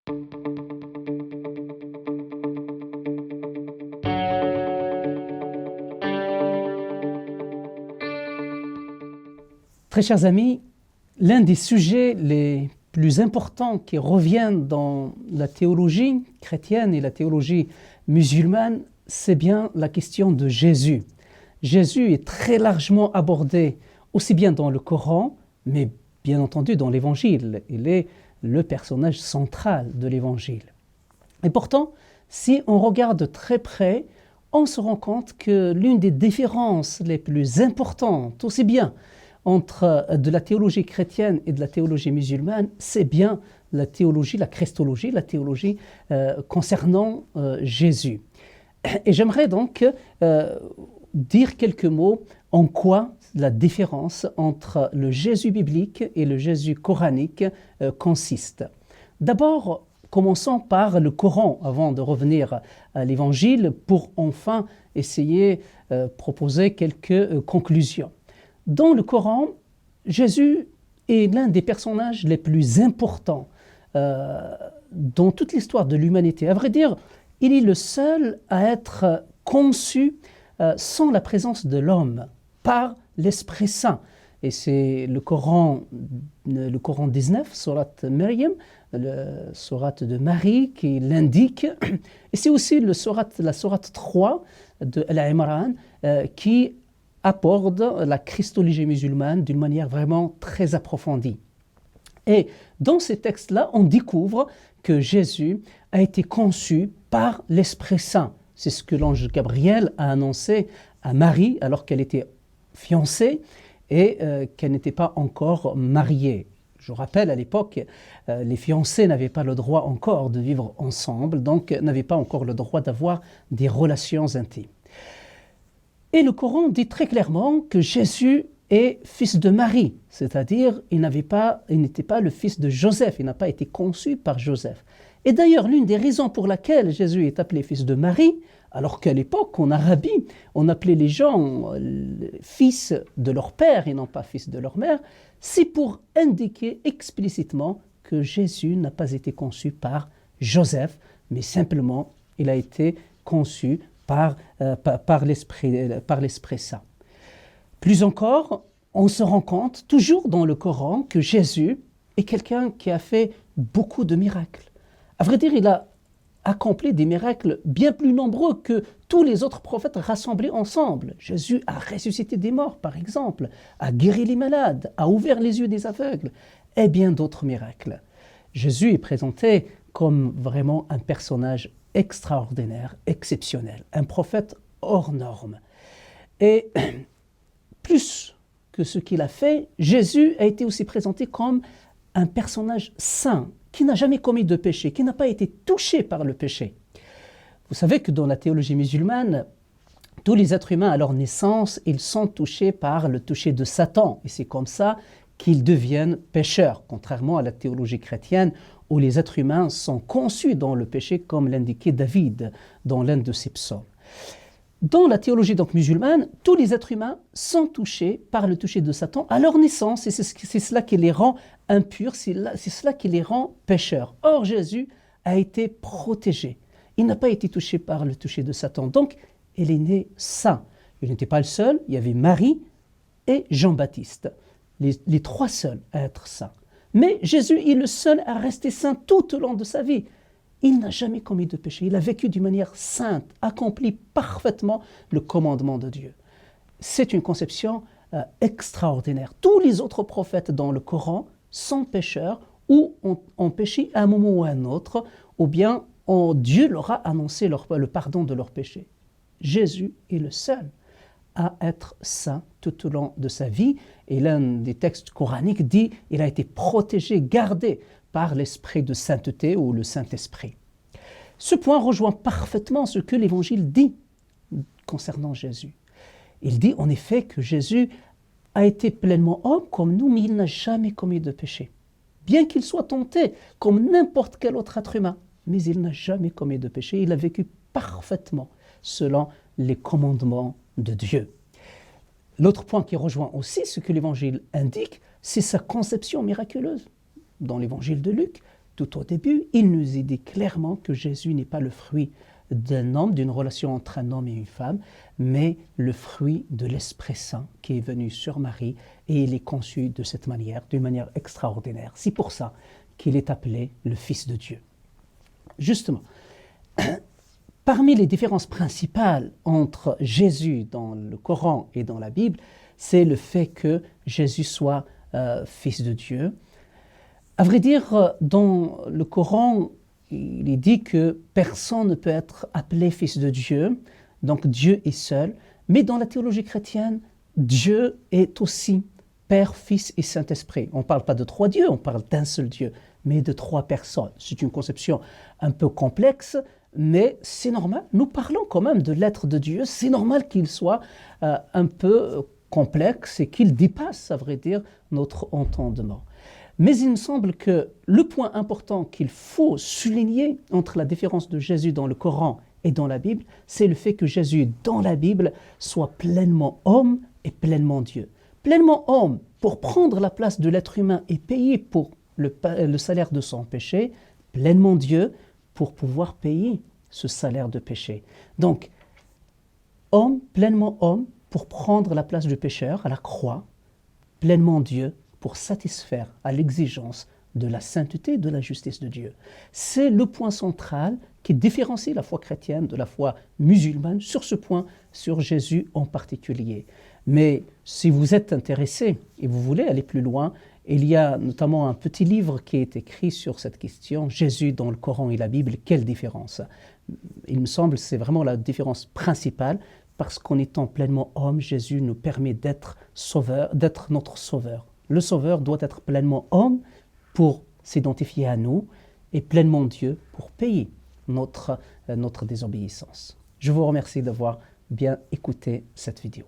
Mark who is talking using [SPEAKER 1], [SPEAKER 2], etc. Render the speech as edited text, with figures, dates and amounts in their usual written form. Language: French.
[SPEAKER 1] Très chers amis, l'un des sujets les plus importants qui reviennent dans la théologie chrétienne et la théologie musulmane, c'est bien la question de Jésus. Jésus est très largement abordé aussi bien dans le Coran, mais bien entendu dans l'Évangile. Il est le personnage central de l'Évangile. Et pourtant, si on regarde de très près, on se rend compte que l'une des différences les plus importantes, aussi bien entre de la théologie chrétienne et de la théologie musulmane, c'est bien la théologie, la christologie, la théologie concernant Jésus. Et j'aimerais donc dire quelques mots en quoi la différence entre le Jésus biblique et le Jésus coranique consiste. D'abord, commençons par le Coran avant de revenir à l'Évangile pour enfin essayer de proposer quelques conclusions. Dans le Coran, Jésus est l'un des personnages les plus importants dans toute l'histoire de l'humanité. À vrai dire, il est le seul à être conçu sans la présence de l'homme, par l'Esprit Saint. Et c'est le Coran 19, sourate Maryam, la sourate de Marie qui l'indique. Et c'est aussi la sourate 3 de Al-Imran qui aborde la christologie musulmane d'une manière vraiment très approfondie. Et dans ces textes-là, on découvre que Jésus a été conçu par l'Esprit Saint. C'est ce que l'ange Gabriel a annoncé à Marie alors qu'elle était fiancée et qu'elle n'était pas encore mariée. Je rappelle, à l'époque, les fiancés n'avaient pas le droit encore de vivre ensemble, donc n'avaient pas encore le droit d'avoir des relations intimes. Et le Coran dit très clairement que Jésus est fils de Marie, c'est-à-dire il n'était pas le fils de Joseph, il n'a pas été conçu par Joseph. Et d'ailleurs, l'une des raisons pour laquelle Jésus est appelé fils de Marie, alors qu'à l'époque, en Arabie, on appelait les gens fils de leur père et non pas fils de leur mère, c'est pour indiquer explicitement que Jésus n'a pas été conçu par Joseph, mais simplement il a été conçu par l'Esprit Saint. Plus encore, on se rend compte, toujours dans le Coran, que Jésus est quelqu'un qui a fait beaucoup de miracles. À vrai dire, il a accompli des miracles bien plus nombreux que tous les autres prophètes rassemblés ensemble. Jésus a ressuscité des morts, par exemple, a guéri les malades, a ouvert les yeux des aveugles, et bien d'autres miracles. Jésus est présenté comme vraiment un personnage extraordinaire, exceptionnel, un prophète hors norme. Et plus que ce qu'il a fait, Jésus a été aussi présenté comme un personnage saint, qui n'a jamais commis de péché, qui n'a pas été touché par le péché. Vous savez que dans la théologie musulmane, tous les êtres humains à leur naissance, ils sont touchés par le toucher de Satan. Et c'est comme ça qu'ils deviennent pécheurs, contrairement à la théologie chrétienne, où les êtres humains sont conçus dans le péché, comme l'indiquait David dans l'un de ses psaumes. Dans la théologie donc musulmane, tous les êtres humains sont touchés par le toucher de Satan à leur naissance, et c'est cela qui les rend impurs, c'est cela qui les rend pécheurs. Or, Jésus a été protégé. Il n'a pas été touché par le toucher de Satan, donc il est né saint. Il n'était pas le seul, il y avait Marie et Jean-Baptiste, les trois seuls à être saints. Mais Jésus est le seul à rester saint tout au long de sa vie. Il n'a jamais commis de péché, il a vécu d'une manière sainte, accompli parfaitement le commandement de Dieu. C'est une conception extraordinaire. Tous les autres prophètes dans le Coran sont pécheurs ou ont péché à un moment ou à un autre, ou bien Dieu leur a annoncé le pardon de leurs péchés. Jésus est le seul à être saint tout au long de sa vie, et l'un des textes coraniques dit qu'il a été protégé, gardé par l'esprit de sainteté ou le Saint-Esprit. Ce point rejoint parfaitement ce que l'Évangile dit concernant Jésus. Il dit en effet que Jésus a été pleinement homme comme nous, mais il n'a jamais commis de péché. Bien qu'il soit tenté comme n'importe quel autre être humain, mais il n'a jamais commis de péché. Il a vécu parfaitement selon les commandements de Dieu. L'autre point qui rejoint aussi ce que l'Évangile indique, c'est sa conception miraculeuse. Dans l'Évangile de Luc, tout au début, il nous est dit clairement que Jésus n'est pas le fruit d'un homme, d'une relation entre un homme et une femme, mais le fruit de l'Esprit Saint qui est venu sur Marie et il est conçu de cette manière, d'une manière extraordinaire. C'est pour ça qu'il est appelé le Fils de Dieu. Justement, parmi les différences principales entre Jésus dans le Coran et dans la Bible, c'est le fait que Jésus soit Fils de Dieu. À vrai dire, dans le Coran, il est dit que personne ne peut être appelé Fils de Dieu, donc Dieu est seul. Mais dans la théologie chrétienne, Dieu est aussi Père, Fils et Saint-Esprit. On ne parle pas de trois dieux, on parle d'un seul Dieu, mais de trois personnes. C'est une conception un peu complexe, mais c'est normal. Nous parlons quand même de l'être de Dieu. C'est normal qu'il soit un peu complexe et qu'il dépasse, à vrai dire, notre entendement. Mais il me semble que le point important qu'il faut souligner entre la différence de Jésus dans le Coran et dans la Bible, c'est le fait que Jésus, dans la Bible, soit pleinement homme et pleinement Dieu. Pleinement homme pour prendre la place de l'être humain et payer pour le salaire de son péché, pleinement Dieu pour pouvoir payer ce salaire de péché. Donc, homme, pleinement homme pour prendre la place du pécheur à la croix, pleinement Dieu pour satisfaire à l'exigence de la sainteté et de la justice de Dieu. C'est le point central qui différencie la foi chrétienne de la foi musulmane sur ce point, sur Jésus en particulier. Mais si vous êtes intéressé et vous voulez aller plus loin, il y a notamment un petit livre qui est écrit sur cette question, Jésus dans le Coran et la Bible, quelle différence? Il me semble que c'est vraiment la différence principale, parce qu'en étant pleinement homme, Jésus nous permet d'être sauveur, d'être notre sauveur. Le sauveur doit être pleinement homme pour s'identifier à nous et pleinement Dieu pour payer notre désobéissance. Je vous remercie d'avoir bien écouté cette vidéo.